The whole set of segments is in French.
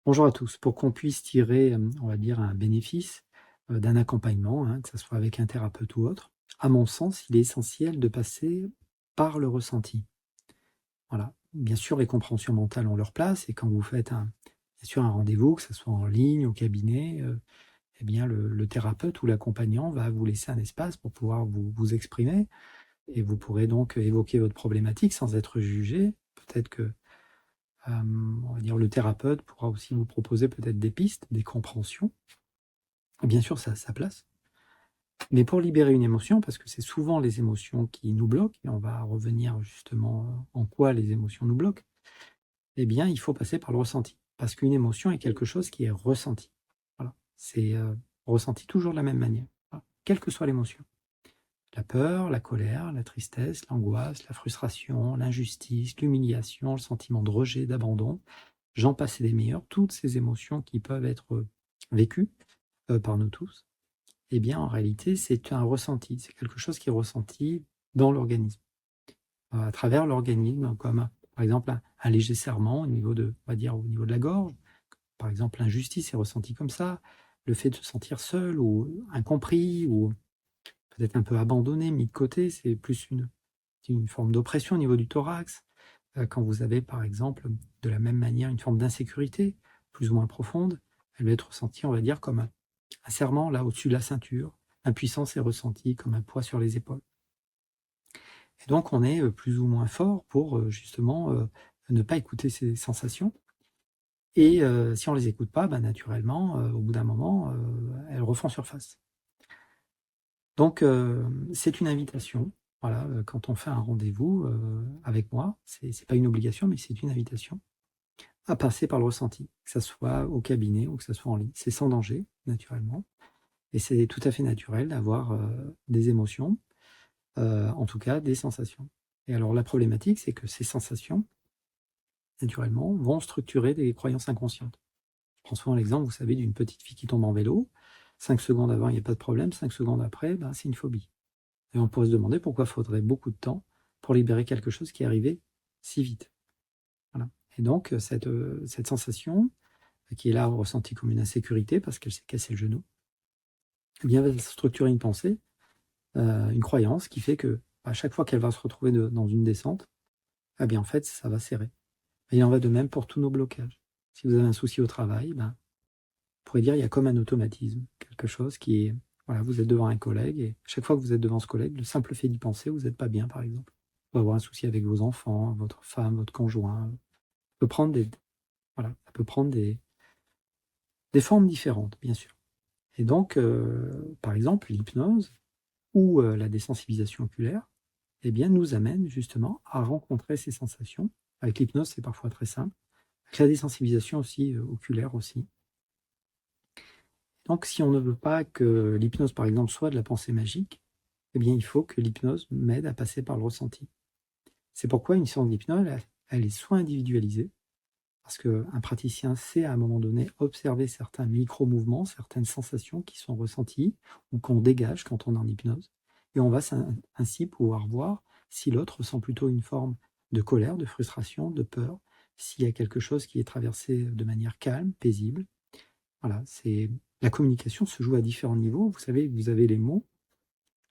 Bonjour à tous. Pour qu'on puisse tirer, on va dire, un bénéfice, d'un accompagnement, hein, que ça soit avec un thérapeute ou autre, à mon sens, il est essentiel de passer par le ressenti. Voilà. Bien sûr, les compréhensions mentales ont leur place et quand vous faites bien sûr un rendez-vous, que ça soit en ligne, au cabinet, eh bien le thérapeute ou l'accompagnant va vous laisser un espace pour pouvoir vous exprimer et vous pourrez donc évoquer votre problématique sans être jugé. Peut-être que, on va dire le thérapeute pourra aussi vous proposer peut-être des pistes, des compréhensions. Bien sûr, ça a sa place. Mais pour libérer une émotion, parce que c'est souvent les émotions qui nous bloquent, et on va revenir justement en quoi les émotions nous bloquent, eh bien, il faut passer par le ressenti. Parce qu'une émotion est quelque chose qui est ressenti. Voilà. C'est ressenti toujours de la même manière. Voilà. Quelle que soit l'émotion. La peur, la colère, la tristesse, l'angoisse, la frustration, l'injustice, l'humiliation, le sentiment de rejet, d'abandon, j'en passe et des meilleurs, toutes ces émotions qui peuvent être vécues par nous tous. Eh bien, en réalité, c'est un ressenti. C'est quelque chose qui est ressenti dans l'organisme, à travers l'organisme, comme par exemple un léger serrement au niveau de, on va dire, au niveau de la gorge. Par exemple, l'injustice est ressentie comme ça. Le fait de se sentir seul ou incompris ou peut-être un peu abandonné, mis de côté, c'est plus une forme d'oppression au niveau du thorax. Quand vous avez, par exemple, de la même manière, une forme d'insécurité, plus ou moins profonde, elle va être ressentie, on va dire, comme un serrement là au-dessus de la ceinture. L'impuissance est ressentie comme un poids sur les épaules. Et donc on est plus ou moins fort pour justement ne pas écouter ces sensations. Et si on ne les écoute pas, bah, naturellement, au bout d'un moment, elles refont surface. Donc c'est une invitation. Voilà, quand on fait un rendez-vous avec moi, c'est pas une obligation, mais c'est une invitation à passer par le ressenti, que ça soit au cabinet ou que ça soit en ligne. C'est sans danger, naturellement. Et c'est tout à fait naturel d'avoir des émotions, en tout cas des sensations. Et alors la problématique, c'est que ces sensations, naturellement, vont structurer des croyances inconscientes. Je prends souvent l'exemple, vous savez, d'une petite fille qui tombe en vélo. 5 secondes avant, il n'y a pas de problème. 5 secondes après, ben, c'est une phobie. Et on pourrait se demander pourquoi il faudrait beaucoup de temps pour libérer quelque chose qui est arrivé si vite. Voilà. Et donc, cette sensation, qui est là ressentie comme une insécurité parce qu'elle s'est cassé le genou, eh bien, va structurer une pensée, une croyance qui fait que à chaque fois qu'elle va se retrouver dans une descente, eh bien, en fait, ça va serrer. Et il en va de même pour tous nos blocages. Si vous avez un souci au travail, ben, on pourrait dire il y a comme un automatisme, quelque chose qui est, voilà, vous êtes devant un collègue et chaque fois que vous êtes devant ce collègue, le simple fait d'y penser, vous n'êtes pas bien, par exemple. Vous avoir un souci avec vos enfants, votre femme, votre conjoint, peut prendre voilà, ça peut prendre des formes différentes, bien sûr. Et donc, par exemple, l'hypnose ou la désensibilisation oculaire, eh bien, nous amène justement à rencontrer ces sensations. Avec l'hypnose, c'est parfois très simple. Avec la désensibilisation aussi, oculaire aussi. Donc, si on ne veut pas que l'hypnose, par exemple, soit de la pensée magique, eh bien, il faut que l'hypnose m'aide à passer par le ressenti. C'est pourquoi une séance d'hypnose, elle est soit individualisée, parce qu'un praticien sait à un moment donné observer certains micro-mouvements, certaines sensations qui sont ressenties ou qu'on dégage quand on est en hypnose. Et on va ainsi pouvoir voir si l'autre ressent plutôt une forme de colère, de frustration, de peur, s'il y a quelque chose qui est traversé de manière calme, paisible. Voilà, la communication se joue à différents niveaux. Vous savez, vous avez les mots.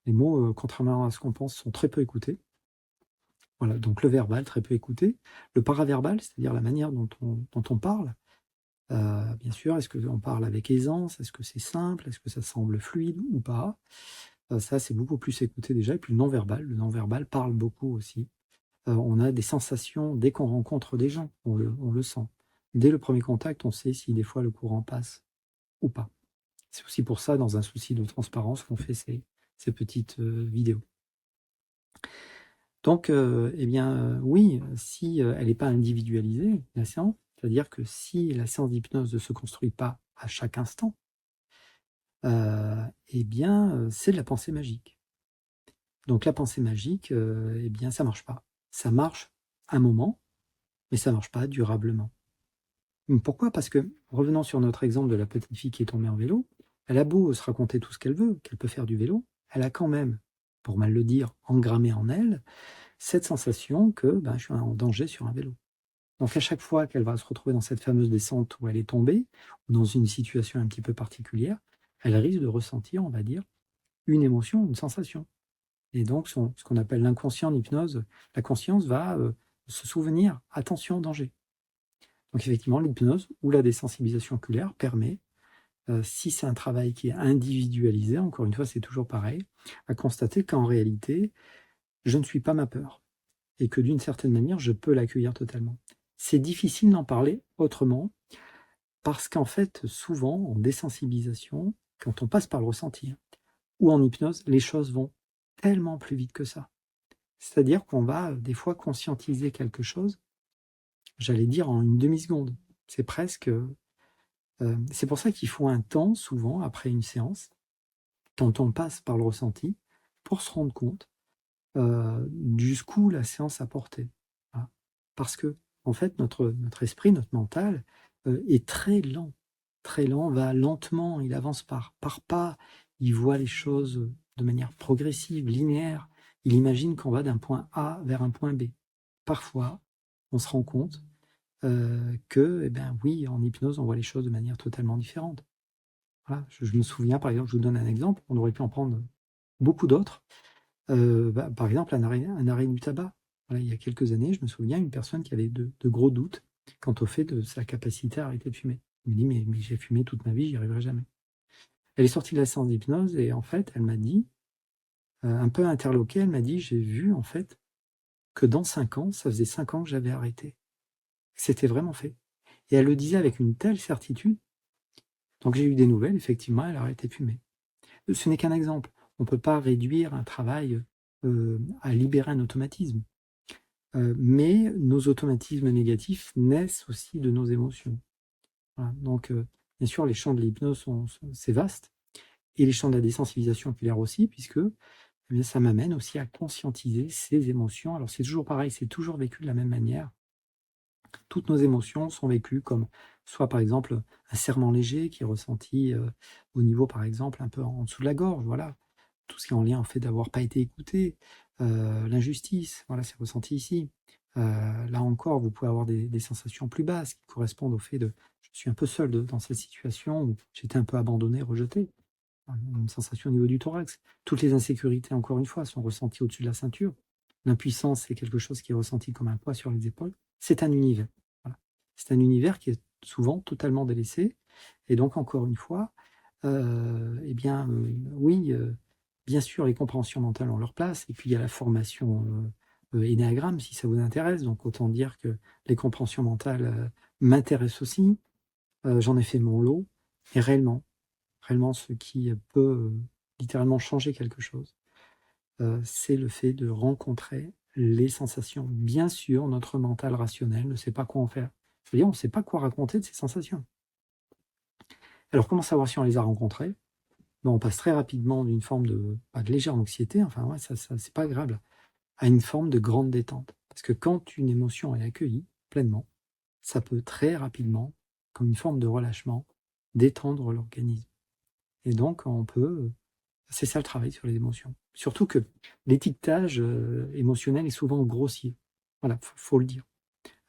Les mots, contrairement à ce qu'on pense, sont très peu écoutés. Voilà, donc le verbal, très peu écouté. Le paraverbal, c'est-à-dire la manière dont on parle. Bien sûr, est-ce qu'on parle avec aisance? Est-ce que c'est simple? Est-ce que ça semble fluide ou pas? Ça, c'est beaucoup plus écouté déjà. Et puis le non-verbal parle beaucoup aussi. On a des sensations dès qu'on rencontre des gens, on le sent. Dès le premier contact, on sait si des fois le courant passe ou pas. C'est aussi pour ça, dans un souci de transparence, qu'on fait ces petites vidéos. Donc, eh bien, oui, si elle n'est pas individualisée, la séance, c'est-à-dire que si la séance d'hypnose ne se construit pas à chaque instant, eh bien, c'est de la pensée magique. Donc la pensée magique, eh bien, ça marche pas. Ça marche un moment, mais ça marche pas durablement. Pourquoi? Parce que, revenons sur notre exemple de la petite fille qui est tombée en vélo, elle a beau se raconter tout ce qu'elle veut, qu'elle peut faire du vélo, elle a quand même, pour mal le dire, engrammé en elle cette sensation que, ben, je suis en danger sur un vélo. Donc à chaque fois qu'elle va se retrouver dans cette fameuse descente où elle est tombée, ou dans une situation un petit peu particulière, elle risque de ressentir, on va dire, une émotion, une sensation. Et donc ce qu'on appelle l'inconscient en hypnose, la conscience va se souvenir, attention, danger. Donc effectivement, l'hypnose ou la désensibilisation oculaire permet, si c'est un travail qui est individualisé, encore une fois c'est toujours pareil, à constater qu'en réalité, je ne suis pas ma peur et que d'une certaine manière, je peux l'accueillir totalement. C'est difficile d'en parler autrement parce qu'en fait, souvent, en désensibilisation, quand on passe par le ressenti ou en hypnose, les choses vont tellement plus vite que ça. C'est-à-dire qu'on va des fois conscientiser quelque chose, j'allais dire en une demi-seconde. C'est presque. C'est pour ça qu'il faut un temps, souvent, après une séance, quand on passe par le ressenti, pour se rendre compte jusqu'où la séance a porté. Voilà. Parce que, en fait, notre esprit, notre mental, est très lent, va lentement, il avance par pas, il voit les choses de manière progressive, linéaire, il imagine qu'on va d'un point A vers un point B. Parfois, on se rend compte que, eh ben oui, en hypnose, on voit les choses de manière totalement différente. Voilà, je me souviens, par exemple, je vous donne un exemple, on aurait pu en prendre beaucoup d'autres. Par exemple, un arrêt du tabac. Voilà, il y a quelques années, je me souviens, une personne qui avait de gros doutes quant au fait de sa capacité à arrêter de fumer. Elle me dit, mais j'ai fumé toute ma vie, j'y arriverai jamais. Elle est sortie de la séance d'hypnose et en fait, elle m'a dit, un peu interloquée, elle m'a dit, j'ai vu en fait que dans 5 ans, ça faisait 5 ans que j'avais arrêté. C'était vraiment fait. Et elle le disait avec une telle certitude. Donc j'ai eu des nouvelles, effectivement, elle a arrêté de fumer. Ce n'est qu'un exemple. On ne peut pas réduire un travail à libérer un automatisme. Mais nos automatismes négatifs naissent aussi de nos émotions. Voilà. Donc, bien sûr, les champs de l'hypnose c'est vaste, et les champs de la désensibilisation oculaire aussi, puisque eh bien, ça m'amène aussi à conscientiser ces émotions. Alors, c'est toujours pareil, c'est toujours vécu de la même manière. Toutes nos émotions sont vécues comme soit, par exemple, un serrement léger qui est ressenti au niveau, par exemple, un peu en dessous de la gorge, voilà. Tout ce qui est en lien au fait d'avoir pas été écouté, l'injustice, voilà, c'est ressenti ici. Là encore, vous pouvez avoir des sensations plus basses qui correspondent au fait de je suis un peu seul dans cette situation où j'étais un peu abandonné, rejeté. Une sensation au niveau du thorax. Toutes les insécurités, encore une fois, sont ressenties au-dessus de la ceinture. L'impuissance, c'est quelque chose qui est ressenti comme un poids sur les épaules. C'est un univers. Voilà. C'est un univers qui est souvent totalement délaissé. Et donc, encore une fois, eh bien, oui, bien sûr, les compréhensions mentales ont leur place. Et puis, il y a la formation énéagramme, si ça vous intéresse. Donc, autant dire que les compréhensions mentales m'intéressent aussi. J'en ai fait mon lot. Et réellement, ce qui peut littéralement changer quelque chose, c'est le fait de rencontrer les sensations. Bien sûr, notre mental rationnel ne sait pas quoi en faire. C'est-à-dire, on ne sait pas quoi raconter de ces sensations. Alors, comment savoir si on les a rencontrées? Ben, on passe très rapidement d'une forme de légère anxiété, enfin ouais, ça c'est pas agréable, à une forme de grande détente. Parce que quand une émotion est accueillie pleinement, ça peut très rapidement, comme une forme de relâchement, détendre l'organisme. Et donc, on peut c'est ça le travail sur les émotions. Surtout que l'étiquetage émotionnel est souvent grossier. Voilà, faut le dire.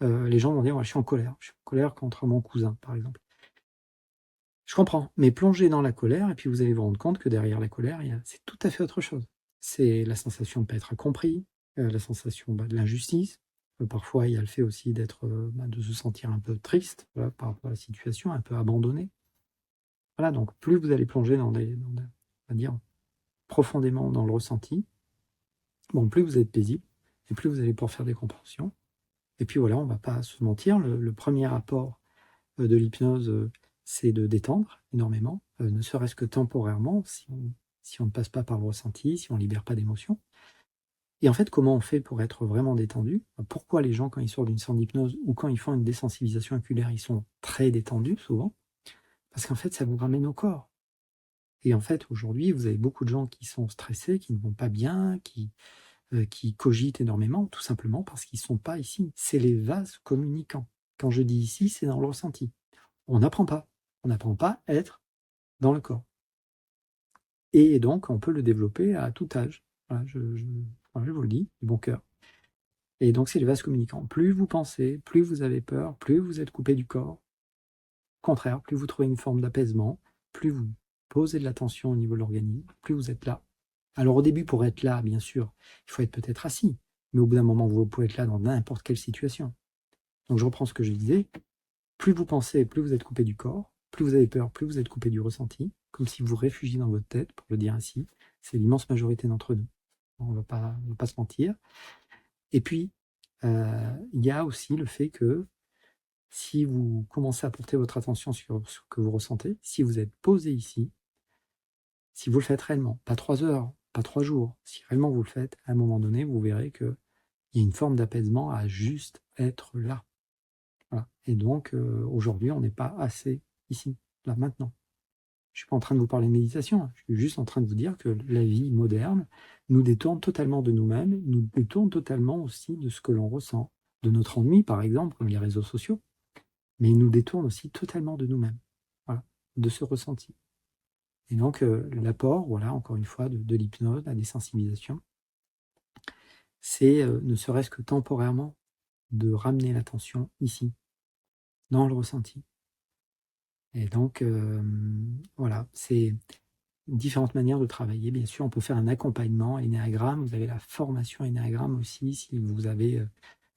Les gens vont dire, ouais, je suis en colère. Je suis en colère contre mon cousin, par exemple. Je comprends, mais plongez dans la colère et puis vous allez vous rendre compte que derrière la colère, c'est tout à fait autre chose. C'est la sensation de ne pas être compris, la sensation de l'injustice. Parfois, il y a le fait aussi de se sentir un peu triste, voilà, par rapport à la situation, un peu abandonné. Voilà, donc plus vous allez plonger on va dire, profondément dans le ressenti, bon, plus vous êtes paisible, et plus vous allez pouvoir faire des compréhensions. Et puis voilà, on ne va pas se mentir, le premier apport de l'hypnose, c'est de détendre énormément, ne serait-ce que temporairement, si on ne passe pas par le ressenti, si on ne libère pas d'émotions. Et en fait, comment on fait pour être vraiment détendu? Pourquoi les gens, quand ils sortent d'une séance d'hypnose ou quand ils font une désensibilisation oculaire, ils sont très détendus souvent? Parce qu'en fait, ça vous ramène au corps. Et en fait, aujourd'hui, vous avez beaucoup de gens qui sont stressés, qui ne vont pas bien, qui cogitent énormément, tout simplement parce qu'ils ne sont pas ici. C'est les vases communicants. Quand je dis ici, c'est dans le ressenti. On n'apprend pas. On n'apprend pas à être dans le corps. Et donc, on peut le développer à tout âge. Voilà, je vous le dis, du bon cœur. Et donc, c'est les vases communicants. Plus vous pensez, plus vous avez peur, plus vous êtes coupé du corps. Au contraire, plus vous trouvez une forme d'apaisement, plus vous posez de l'attention au niveau de l'organisme, plus vous êtes là. Alors au début, pour être là, bien sûr, il faut être peut-être assis, mais au bout d'un moment, vous pouvez être là dans n'importe quelle situation. Donc je reprends ce que je disais, plus vous pensez, plus vous êtes coupé du corps, plus vous avez peur, plus vous êtes coupé du ressenti, comme si vous réfugiez dans votre tête, pour le dire ainsi. C'est l'immense majorité d'entre nous. On ne va pas se mentir. Et puis, il y a aussi le fait que si vous commencez à porter votre attention sur ce que vous ressentez, si vous êtes posé ici, si vous le faites réellement, pas 3 heures, pas 3 jours, si réellement vous le faites, à un moment donné, vous verrez qu'il y a une forme d'apaisement à juste être là. Voilà. Et donc, aujourd'hui, on n'est pas assez ici, là, maintenant. Je ne suis pas en train de vous parler de méditation, hein. Je suis juste en train de vous dire que la vie moderne nous détourne totalement de nous-mêmes, nous détourne totalement aussi de ce que l'on ressent, de notre ennui, par exemple, comme les réseaux sociaux, mais il nous détourne aussi totalement de nous-mêmes, voilà, de ce ressenti. Et donc, l'apport, voilà, encore une fois, de l'hypnose, la désensibilisation, c'est ne serait-ce que temporairement de ramener l'attention ici, dans le ressenti. Et donc, voilà, c'est différentes manières de travailler. Bien sûr, on peut faire un accompagnement énéagramme. Vous avez la formation énéagramme aussi, si vous avez,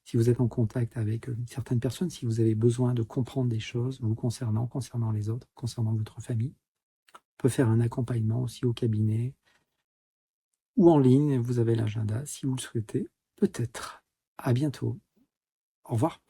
si vous êtes en contact avec certaines personnes, si vous avez besoin de comprendre des choses vous concernant, concernant les autres, concernant votre famille. On peut faire un accompagnement aussi au cabinet ou en ligne. Vous avez l'agenda si vous le souhaitez. Peut-être. À bientôt. Au revoir.